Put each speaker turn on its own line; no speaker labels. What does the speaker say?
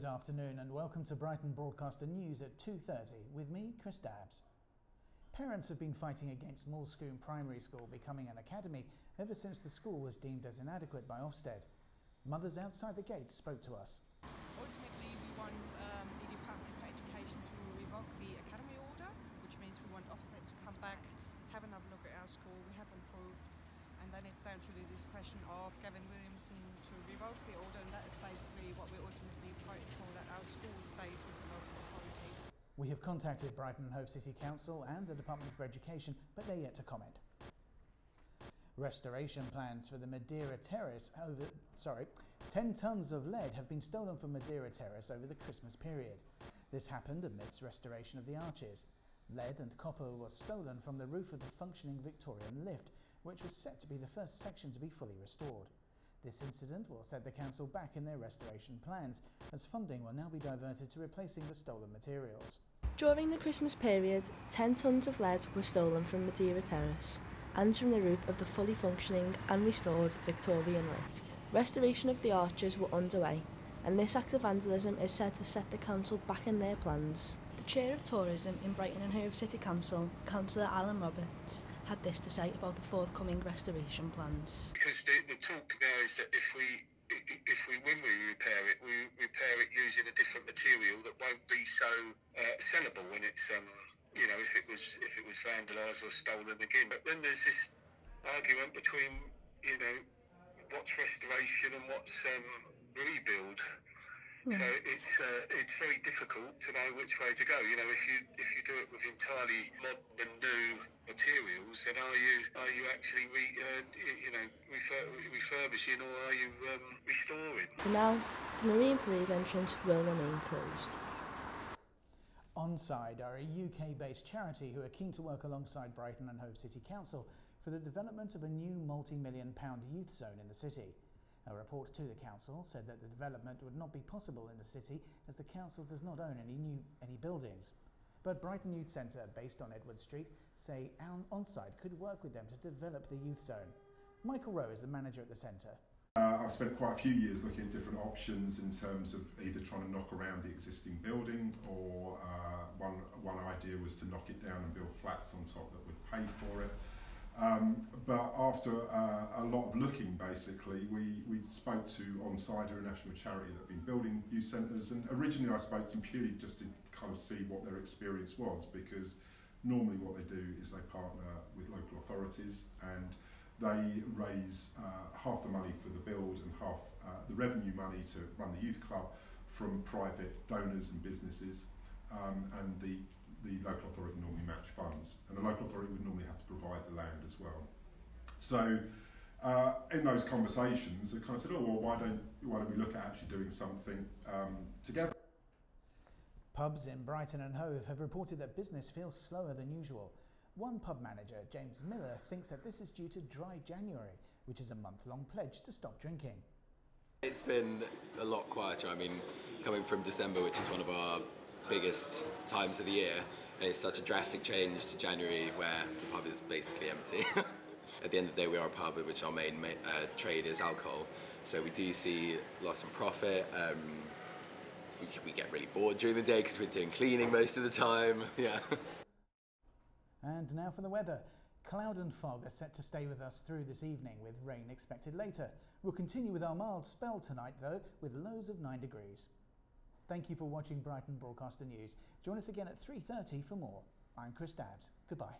Good afternoon and welcome to Brighton Broadcaster News at 2:30 with me, Chris Dabbs. Parents have been fighting against Moulscombe Primary School becoming an academy ever since the school was deemed as inadequate by Ofsted. Mothers outside the gates spoke to us.
Ultimately, we want the Department for Education to revoke the academy order, which means we want Ofsted to come back, have another look at our school. We have improved, and then it's down to the discretion of Gavin Williamson to revoke the order, and that is basically what we're ultimately fighting for, that our school stays with the local authority.
We have contacted Brighton and Hove City Council and the Department for Education, but they're yet to comment. Restoration plans for the Madeira Terrace 10 tonnes of lead have been stolen from Madeira Terrace over the Christmas period. This happened amidst restoration of the arches. Lead and copper was stolen from the roof of the functioning Victorian lift, which was set to be the first section to be fully restored. This incident will set the council back in their restoration plans, as funding will now be diverted to replacing the stolen materials.
During the Christmas period, 10 tonnes of lead were stolen from Madeira Terrace and from the roof of the fully functioning and restored Victorian lift. Restoration of the arches were underway, and this act of vandalism is said to set the council back in their plans. The Chair of Tourism in Brighton and Hove City Council, Councillor Alan Roberts, had this to say about the forthcoming restoration plans.
Because the talk now is that when we repair it using a different material that won't be so sellable when it's if it was vandalised or stolen again. But then there's this argument between what's restoration and what's rebuild. So it's very difficult to know which way to go. If you do it with entirely modern and new materials, then are you actually refurbishing, or are you restoring?
For now, the Marine Parade entrance will remain closed.
Onside are a UK-based charity who are keen to work alongside Brighton and Hove City Council for the development of a new multi-million-pound youth zone in the city. A report to the council said that the development would not be possible in the city as the council does not own any buildings. But Brighton Youth Centre, based on Edward Street, say Onside could work with them to develop the youth zone. Michael Rowe is the manager at the centre.
I've spent quite a few years looking at different options in terms of either trying to knock around the existing building, or one idea was to knock it down and build flats on top that would pay for it. But after a lot of looking, basically, we spoke to Onside, a national charity that have been building youth centres, and originally I spoke to them purely just to kind of see what their experience was, because normally what they do is they partner with local authorities and they raise half the money for the build and half the revenue money to run the youth club from private donors and businesses, and the local authority normally match funds, and the local authority would normally have to provide the land as well. So in those conversations, they kind of said, oh well, why don't we look at actually doing something together?
Pubs in Brighton and Hove have reported that business feels slower than usual. One pub manager, James Miller, thinks that this is due to dry January, which is a month-long pledge to stop drinking.
It's been a lot quieter. I mean, coming from December, which is one of our biggest times of the year, and it's such a drastic change to January where the pub is basically empty. At the end of the day, we are a pub, which our main trade is alcohol, so we do see loss in profit. We get really bored during the day because we're doing cleaning most of the time. Yeah.
And now for the weather. Cloud and fog are set to stay with us through this evening, with rain expected later. We'll continue with our mild spell tonight, though, with lows of 9 degrees. Thank you for watching Brighton Broadcaster News. Join us again at 3:30 for more. I'm Chris Dabbs. Goodbye.